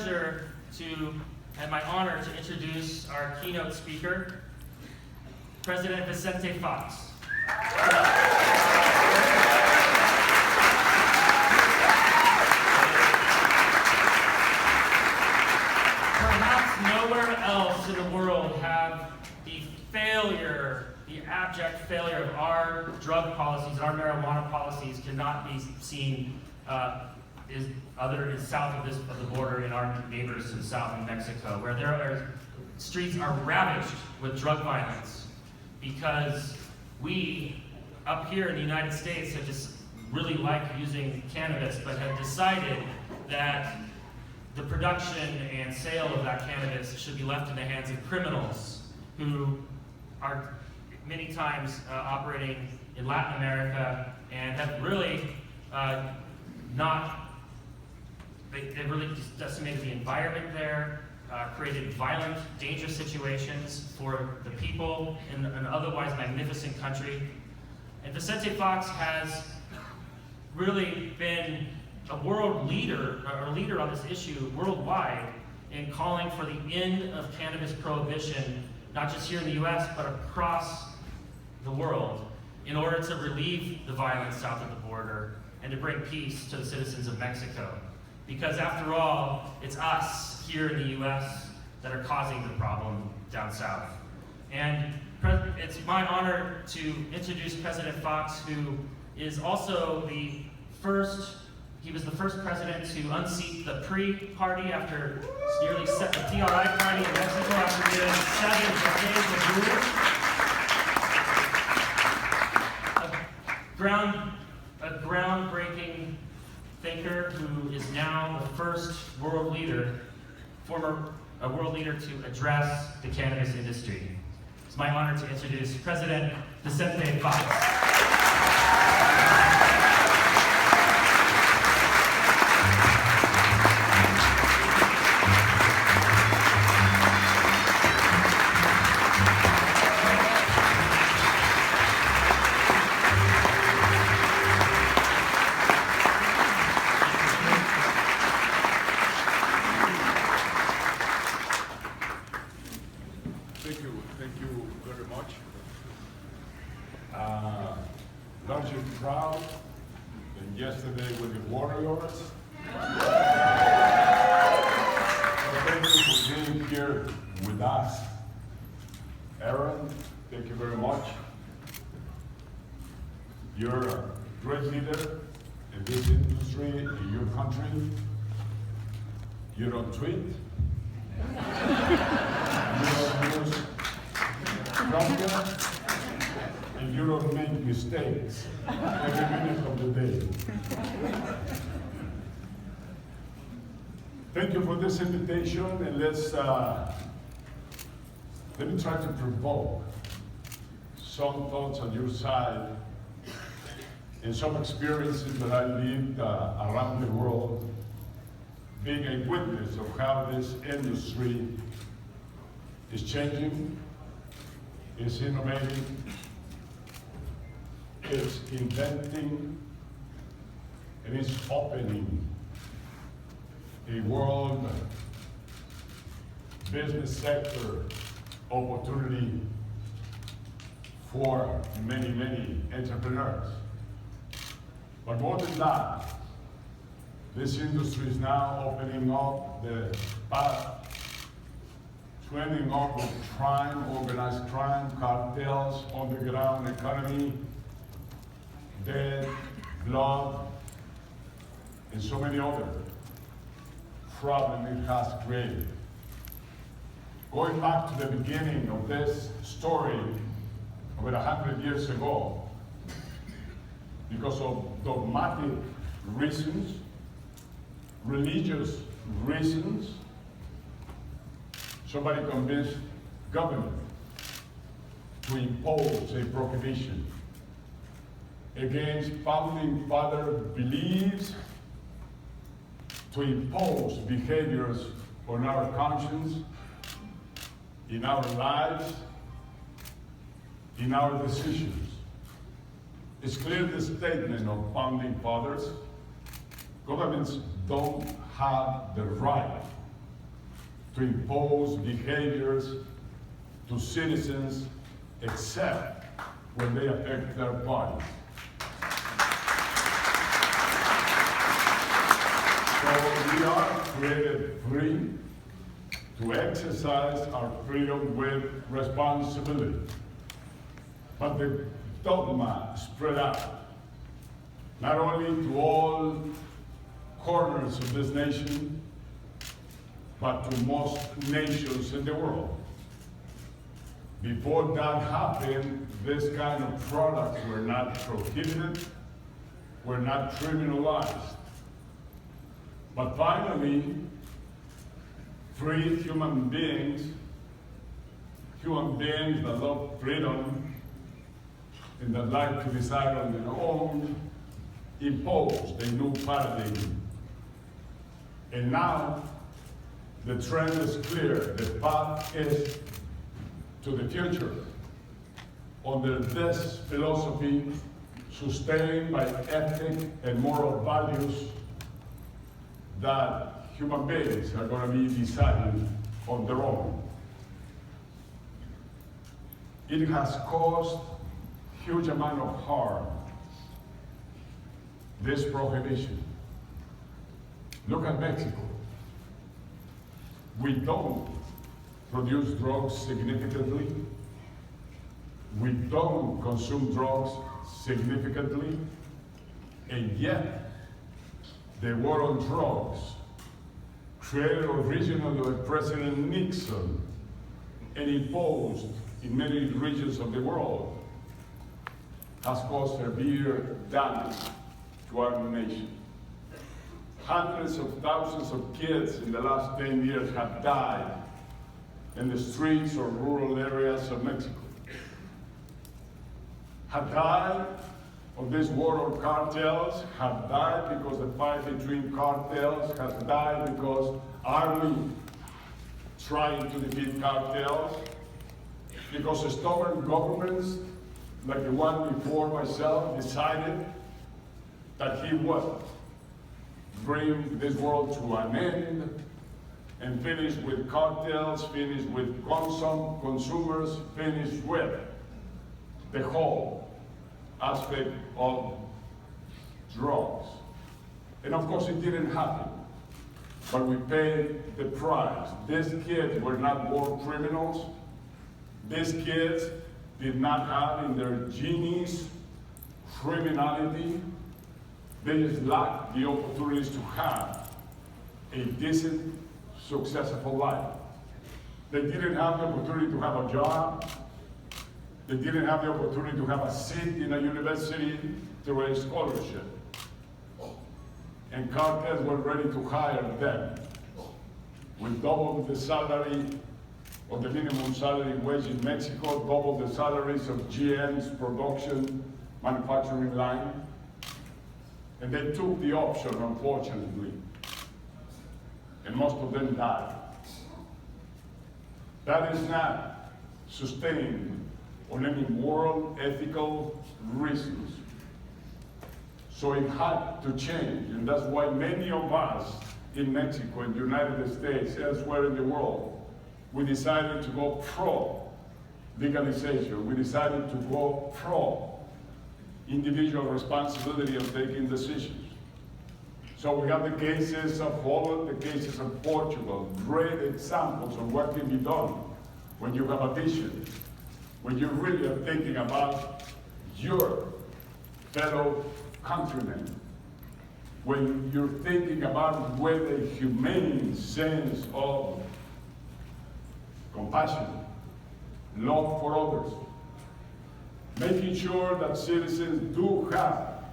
pleasure and my honor to introduce our keynote speaker, President Vicente Fox. Perhaps nowhere else in the world have the abject failure of our drug policies, our marijuana policies cannot be seen south of the border in our neighbors to the south in Mexico, where streets are ravaged with drug violence because we, up here in the United States, have just really liked using cannabis, but have decided that the production and sale of that cannabis should be left in the hands of criminals who are many times operating in Latin America and have really they've really just decimated the environment there, created violent, dangerous situations for the people in an otherwise magnificent country. And Vicente Fox has really been a world leader, or a leader on this issue worldwide in calling for the end of cannabis prohibition, not just here in the US, but across the world, in order to relieve the violence south of the border and to bring peace to the citizens of Mexico. Because after all, it's us here in the US that are causing the problem down south. And it's my honor to introduce President Fox, who is also he was the first president to unseat the PRI party after nearly the PRI party in Mexico after nearly 7 decades of rule. A groundbreaking thinker who is now the first world leader to address the cannabis industry. It's my honor to introduce President Vicente Fox. Thank you very much. Aren't you proud than yesterday with the Warriors? Thank you for being here with us. Aaron, thank you very much. You're a great leader in this industry, in your country. You don't tweet. You don't use drugs, and you don't make mistakes every minute of the day. Thank you for this invitation, and let me try to provoke some thoughts on your side and some experiences that I lived around the world, being a witness of how this industry is changing, is innovating, is inventing, and is opening a world business sector opportunity for many, many entrepreneurs. But more than that, this industry is now opening up the path to ending up with crime, organized crime, cartels, underground economy, death, blood, and so many other problems it has created. Going back to the beginning of this story, over 100 years ago, because of dogmatic reasons, religious reasons, somebody convinced government to impose a prohibition against founding father beliefs, to impose behaviors on our conscience, in our lives, in our decisions. It's clear the statement of founding fathers: governments don't have the right to impose behaviors to citizens except when they affect their bodies. So we are created free to exercise our freedom with responsibility. But the dogma spread out, not only to all corners of this nation, but to most nations in the world. Before that happened, this kind of products were not prohibited, were not criminalized. But finally, free human beings that love freedom and that like to decide on their own, imposed a new paradigm. And now, the trend is clear. The path is to the future. Under this philosophy, sustained by ethic and moral values, that human beings are going to be deciding on their own. It has caused huge amount of harm, this prohibition. Look at Mexico. We don't produce drugs significantly. We don't consume drugs significantly. And yet, the war on drugs, created originally by President Nixon and imposed in many regions of the world, has caused severe damage to our nation. Hundreds of thousands of kids in the last 10 years have died in the streets or rural areas of Mexico. Have died of this war on cartels, have died because the fight between cartels, has died because army trying to defeat cartels, because stubborn governments like the one before myself decided that he would bring this world to an end and finish with cartels, finish with consumers, finish with the whole aspect of drugs. And of course it didn't happen, but we paid the price. These kids were not war criminals. These kids did not have in their genes criminality. They just lacked the opportunities to have a decent, successful life. They didn't have the opportunity to have a job. They didn't have the opportunity to have a seat in a university through a scholarship. And cartels were ready to hire them with double the salary of the minimum salary wage in Mexico, double the salaries of GM's production manufacturing line. And they took the option, unfortunately, and most of them died. That is not sustained on any moral, ethical reasons. So it had to change, and that's why many of us in Mexico, in the United States, elsewhere in the world, we decided to go pro-legalization. We decided to go pro-individual responsibility of taking decisions. So we have the cases of Holland, the cases of Portugal, great examples of what can be done when you have a vision, when you really are thinking about your fellow countrymen, when you're thinking about with a humane sense of compassion, love for others, making sure that citizens do have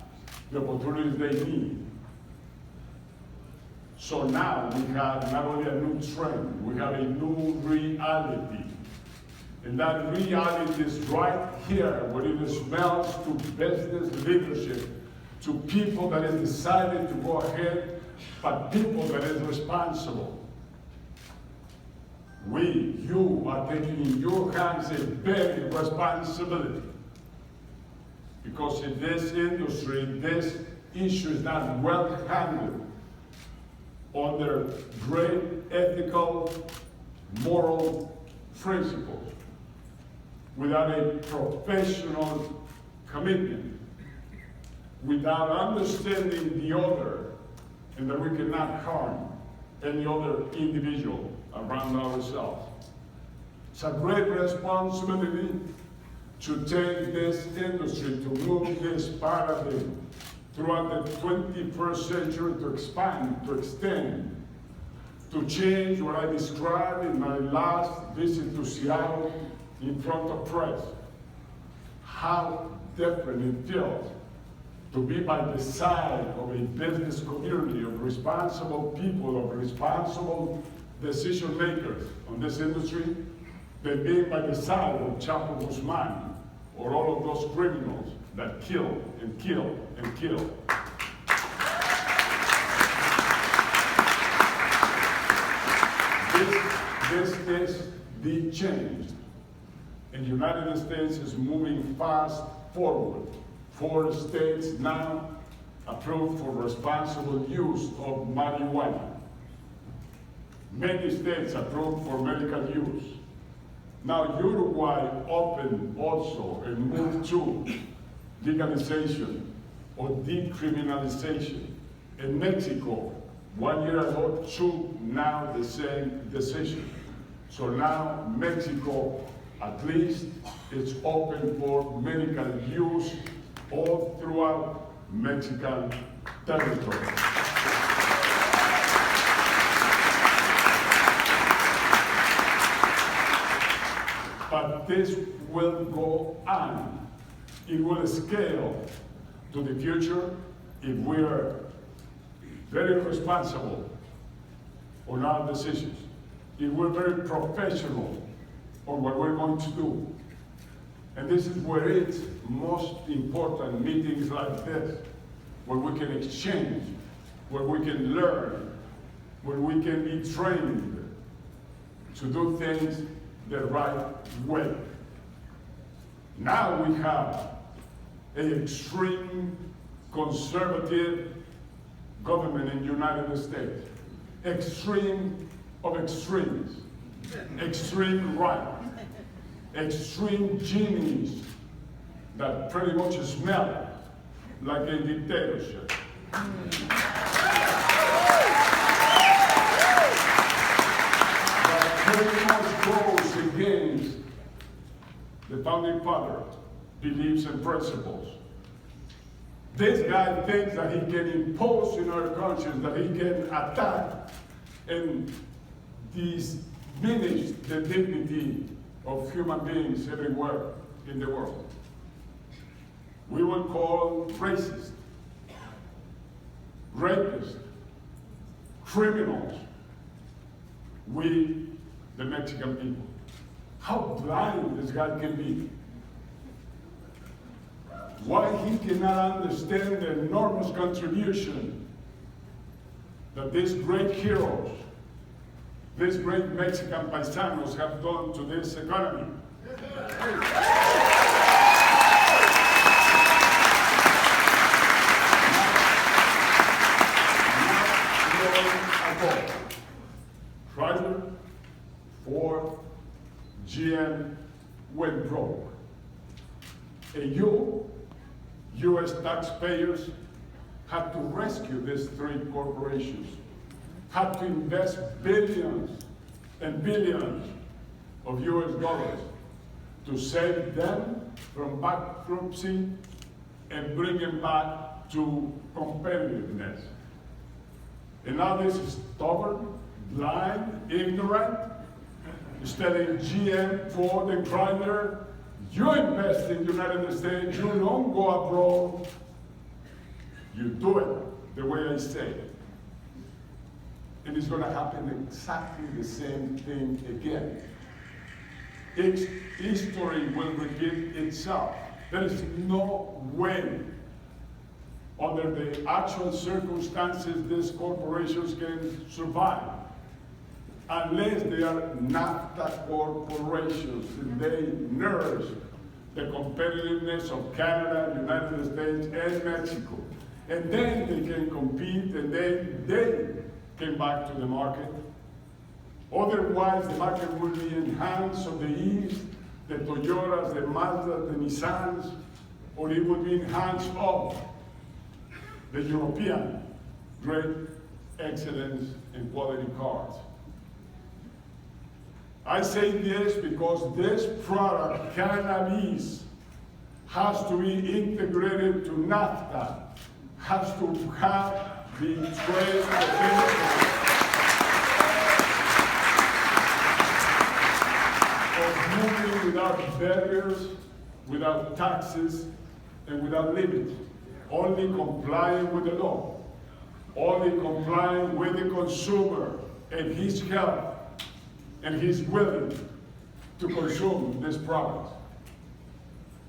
the opportunities they need. So now we have not only a new trend, we have a new reality. And that reality is right here, where it smells to business leadership, to people that have decided to go ahead, but people that is responsible. You are taking in your hands a big responsibility. Because in this industry, this issue is not well handled. under great ethical, moral principles, without a professional commitment, without understanding the other, and that we cannot harm any other individual around ourselves. It's a great responsibility to take this industry, to move this paradigm throughout the 21st century, to expand, to extend, to change what I described in my last visit to Seattle in front of press. How different it feels to be by the side of a business community of responsible people, of responsible decision makers on this industry, than being by the side of Chapo Guzman or all of those criminals that kill and kill and kill. This is the change. And the United States is moving fast forward. 4 states now approved for responsible use of marijuana. Many states approved for medical use. Now Uruguay opened also and moved to legalization or decriminalization. And Mexico, 1 year ago, took now the same decision. So now Mexico, at least, is open for medical use all throughout Mexican territory. But this will go on. It will scale to the future if we are very responsible on our decisions, if we're very professional on what we're going to do. And this is where it's most important, meetings like this, where we can exchange, where we can learn, where we can be trained to do things the right way. Now we have an extreme conservative government in the United States. Extreme of extremes. Extreme right. Extreme genies that pretty much smell like a dictatorship. That pretty much goes against the founding father beliefs and principles. This guy thinks that he can impose in our conscience, that he can attack and diminish the dignity of human beings everywhere in the world. We will call racist, rapists, criminals, we, the Mexican people. How blind this guy can be. Why he cannot understand the enormous contribution that these great heroes, these great Mexican paisanos have done to this economy. Chrysler, Ford, GM went broke. And you, U.S. taxpayers, had to rescue these 3 corporations, had to invest billions and billions of U.S. dollars to save them from bankruptcy and bring them back to competitiveness. And now this is stubborn, blind, ignorant, is telling GM, Ford, and Chrysler, you invest in the United States, you don't go abroad, you do it the way I say. And it's going to happen exactly the same thing again. History will repeat itself. There is no way, under the actual circumstances, these corporations can survive unless they are NAFTA corporations and they nurse the competitiveness of Canada, United States, and Mexico. And then they can compete, and then they came back to the market. Otherwise, the market would be in hands of the East, the Toyotas, the Mazdas, the Nissans, or it would be in hands of the European great excellence and quality cars. I say this because this product, cannabis, has to be integrated to NAFTA, has to have the trade potential of moving without barriers, without taxes, and without limits, only complying with the law, only complying with the consumer and his health, and he's willing to consume this product.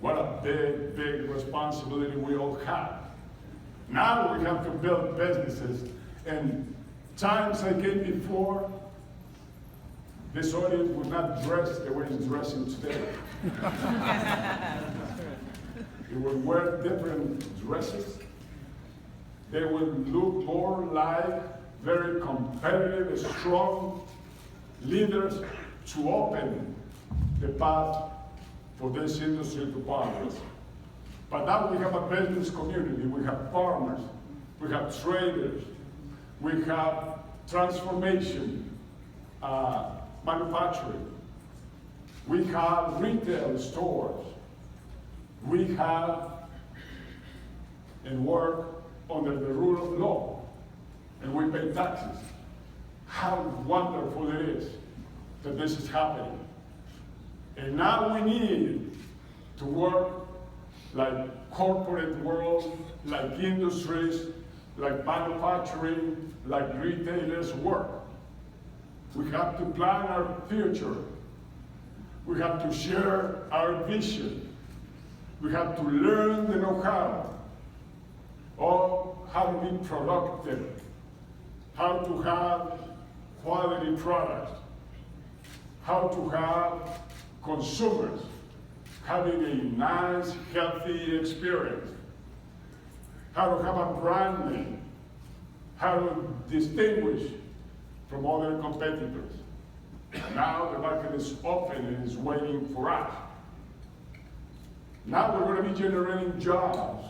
What a big, big responsibility we all have. Now we have to build businesses, and times I came before, this audience would not dress the way it's dressing today. They would wear different dresses. They would look more like very competitive, strong leaders to open the path for this industry to progress. But now we have a business community, we have farmers, we have traders, we have transformation, manufacturing, we have retail stores, we have and work under the rule of law, and we pay taxes. How wonderful it is that this is happening. And now we need to work like corporate world, like industries, like manufacturing, like retailers work. We have to plan our future. We have to share our vision. We have to learn the know-how of how to be productive, how to have quality products, how to have consumers having a nice, healthy experience, how to have a brand name, how to distinguish from other competitors. Now the market is open and is waiting for us. Now we're going to be generating jobs,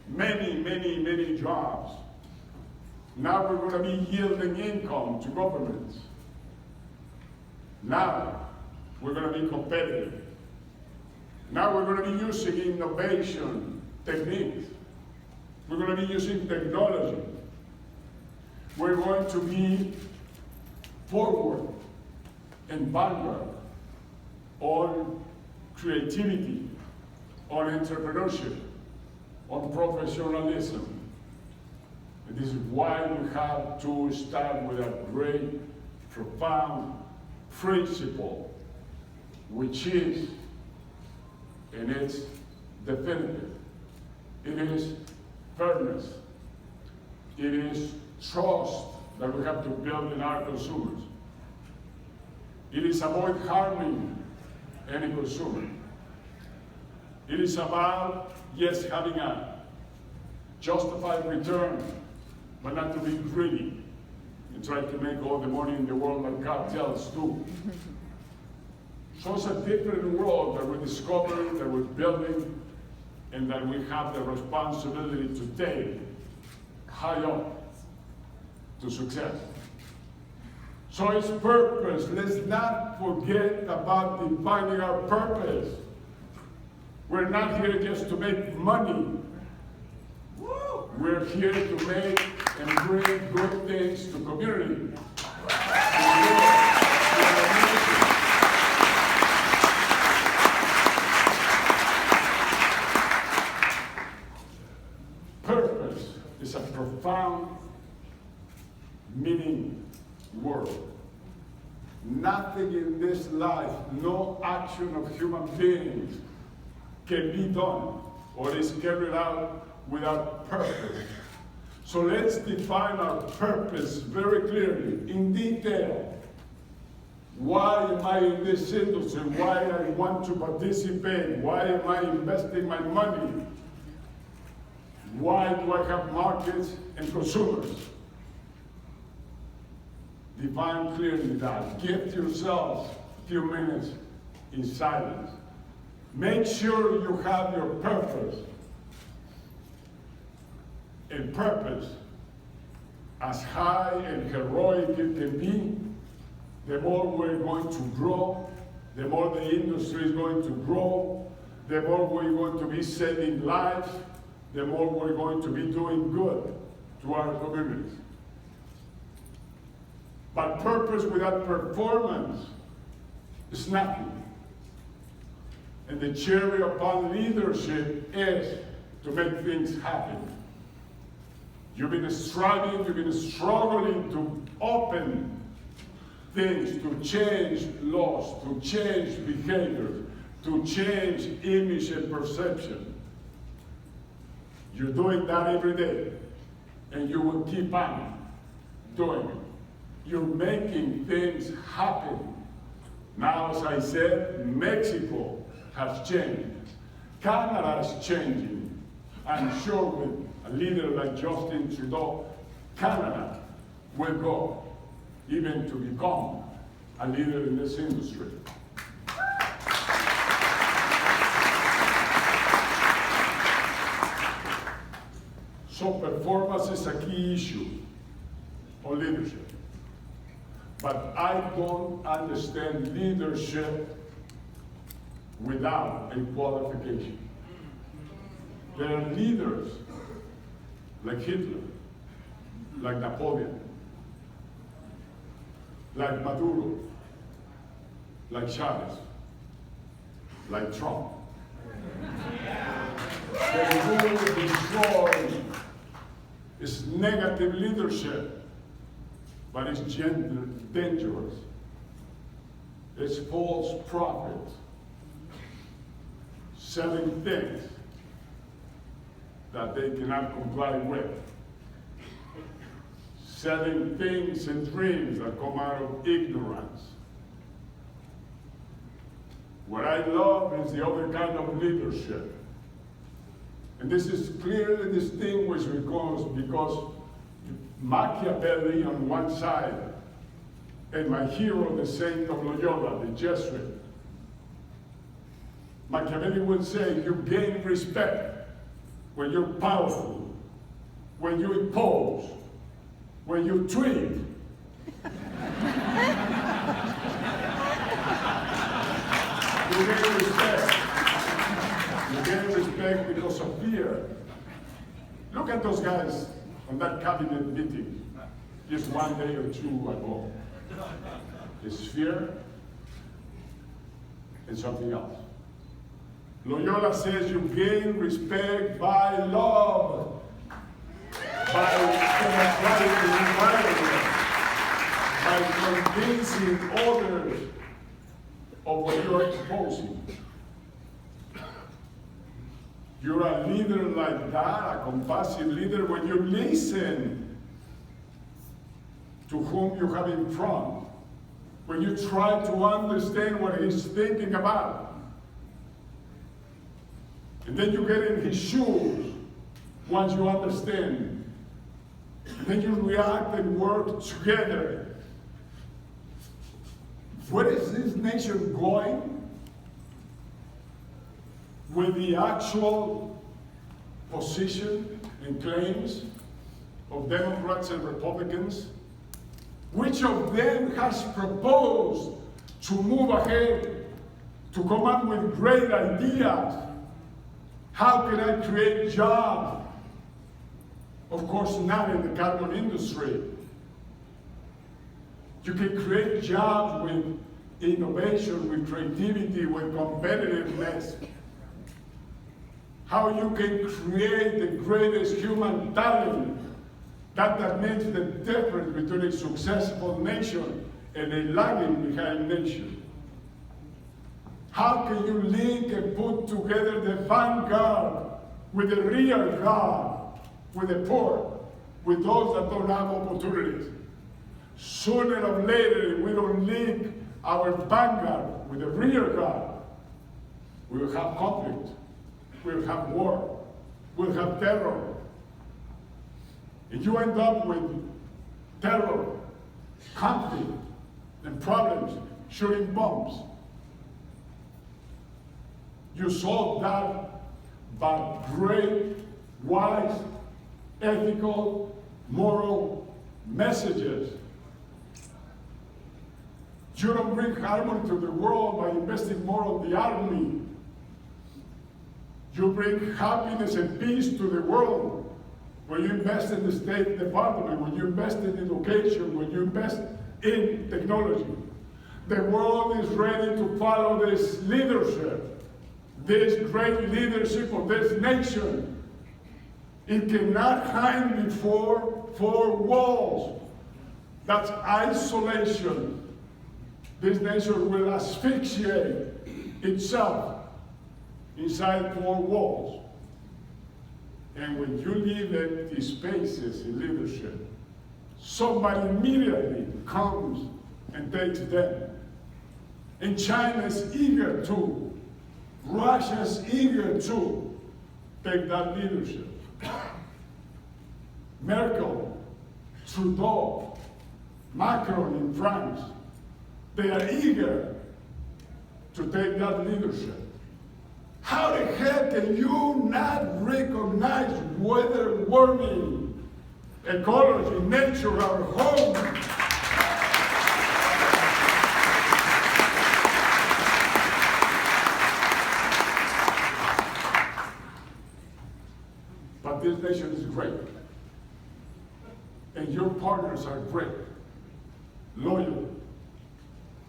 many, many, many jobs. Now we're going to be yielding income to governments. Now we're going to be competitive. Now we're going to be using innovation techniques. We're going to be using technology. We're going to be forward and vanguard on creativity, on entrepreneurship, on professionalism. And this is why we have to start with a great, profound principle, which is, and it's definitive, it is fairness, it is trust that we have to build in our consumers. It is avoid harming any consumer. It is about, yes, having a justified return, but not to be greedy and try to make all the money in the world like cartels do. So it's a different world that we're discovering, that we're building, and that we have the responsibility to take high up to success. So it's purpose. Let's not forget about defining our purpose. We're not here just to make money. We're here to make and bring good things to community. Purpose is a profound meaning word. Nothing in this life, no action of human beings can be done or is carried out without purpose. So let's define our purpose very clearly, in detail. Why am I in this industry? Why I want to participate? Why am I investing my money? Why do I have markets and consumers? define clearly that. Give yourselves a few minutes in silence. Make sure you have your purpose. And purpose, as high and heroic it can be, the more we're going to grow, the more the industry is going to grow, the more we're going to be saving lives, the more we're going to be doing good to our communities. But purpose without performance is nothing. And the cherry upon leadership is to make things happen. You've been striving, you've been struggling to open things, to change laws, to change behaviors, to change image and perception. You're doing that every day, and you will keep on doing it. You're making things happen. Now, as I said, Mexico has changed. Canada is changing. I'm sure with a leader like Justin Trudeau, Canada will go even to become a leader in this industry. So performance is a key issue on leadership. But I don't understand leadership without a qualification. There are leaders like Hitler, like Napoleon, like Maduro, like Chavez, like Trump. They will destroy is negative leadership, but it's dangerous. It's false prophets selling things that they cannot comply with, selling things and dreams that come out of ignorance. What I love is the other kind of leadership. And this is clearly distinguished because Machiavelli on one side, and my hero, the Saint of Loyola, the Jesuit. Machiavelli would say, you gain respect when you're powerful, when you impose, when you tweet. You gain respect. You gain respect because of fear. Look at those guys on that cabinet meeting just one day or two ago. It's fear and something else. Loyola says you gain respect by love, by convincing others of what you're exposing. You're a leader like that, a compassionate leader, when you listen to whom you have in front, when you try to understand what he's thinking about. And then you get in his shoes once you understand. And then you react and work together. Where is this nation going? With the actual position and claims of Democrats and Republicans? Which of them has proposed to move ahead, to come up with great ideas? How can I create jobs? Of course, not in the carbon industry. You can create jobs with innovation, with creativity, with competitiveness. How you can create the greatest human talent. That makes the difference between a successful nation and a lagging behind nation. How can you link and put together the vanguard with the rear guard, with the poor, with those that don't have opportunities? Sooner or later, if we don't link our vanguard with the rear guard, we will have conflict, we will have war, we will have terror. If you end up with terror conflict and problems, shooting bombs. You solve that by great, wise, ethical, moral messages. You don't bring harmony to the world by investing more on the army. You bring happiness and peace to the world when you invest in the State Department, when you invest in education, when you invest in technology. The world is ready to follow this leadership, this great leadership of this nation. It cannot hide before four walls. That's isolation. This nation will asphyxiate itself inside four walls. And when you leave empty spaces in leadership, somebody immediately comes and takes them. And China's eager to, Russia's eager to take that leadership. Merkel, Trudeau, Macron in France, they are eager to take that leadership. How the hell can you not recognize weather warming, ecology, nature, our home? But this nation is great. And your partners are great, loyal.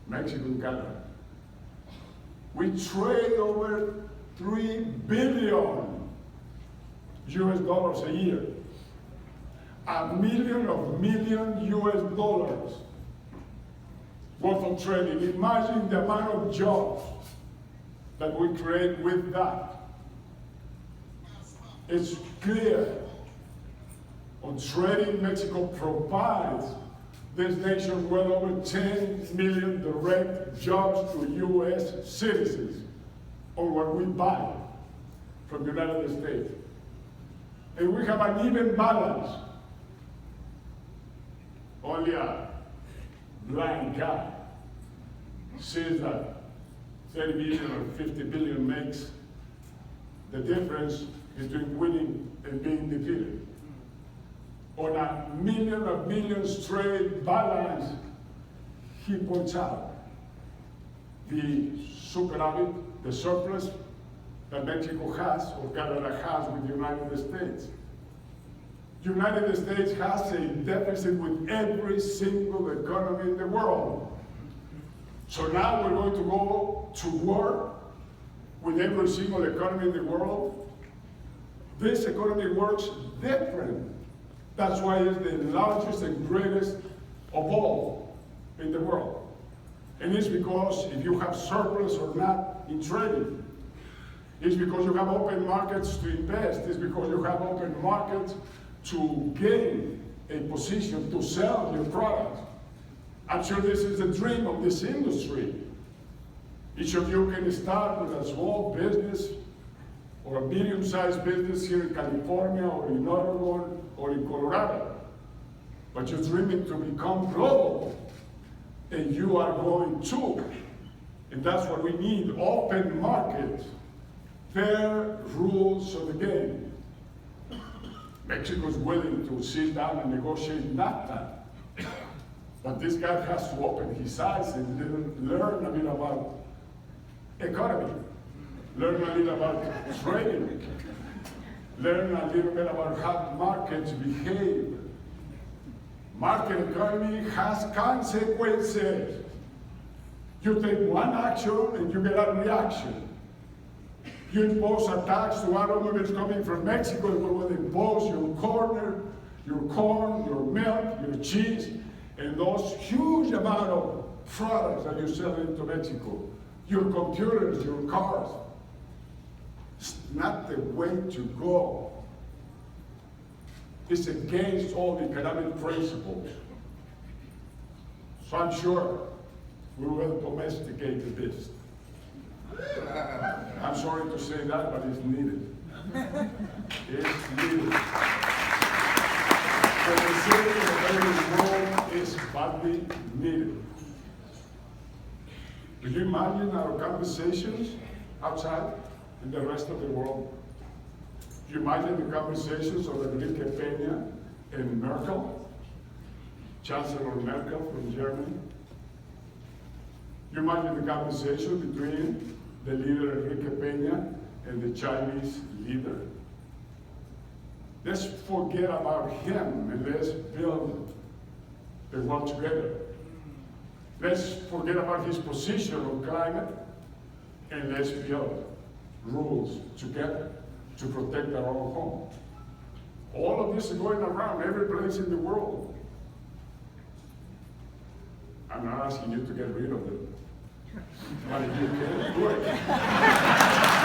Mexico and Canada. We trade over $3 billion US a year. $1 million US dollars worth of trading. Imagine the amount of jobs that we create with that. It's clear on trading, Mexico provides this nation well over 10 million direct jobs to U.S. citizens on what we buy from the United States. And we have an even balance. Only a blind guy sees that 30 billion or 50 billion makes the difference between winning and being defeated. On a million of millions trade balance, he points out the superávit, the surplus that Mexico has or Canada has with the United States. The United States has a deficit with every single economy in the world. So now we're going to go to war with every single economy in the world. This economy works different. That's why it's the largest and greatest of all in the world. And it's because if you have surplus or not in trading, it's because you have open markets to invest, it's because you have open markets to gain a position, to sell your product. I'm sure this is the dream of this industry. Each of you can start with a small business or a medium-sized business here in California or in Oregon or in Colorado. But you're dreaming to become global, and you are going to. And that's what we need, open markets, fair rules of the game. Mexico is willing to sit down and negotiate NAFTA. But this guy has to open his eyes and learn a bit about economy. Learn a little about trading. Learn a little bit about how markets behave. Market economy has consequences. You take one action and you get a reaction. You impose a tax to automobiles coming from Mexico, and we will impose your corn, your milk, your cheese, and those huge amount of products that you sell into Mexico. Your computers, your cars. It's not the way to go. It's against all the economic principles. So I'm sure we will domesticate the beast. I'm sorry to say that, but it's needed. It's needed. For the sake of the very world is badly needed. Do you imagine our conversations outside in the rest of the world? Do you imagine the conversations of Enrique Peña and Merkel, Chancellor Merkel from Germany? Do you imagine the conversation between the leader Enrique Peña and the Chinese leader? Let's forget about him and let's build the world together. Let's forget about his position on climate and let's build rules together to protect our own home. All of this is going around every place in the world. I'm not asking you to get rid of them, but if you can, do it.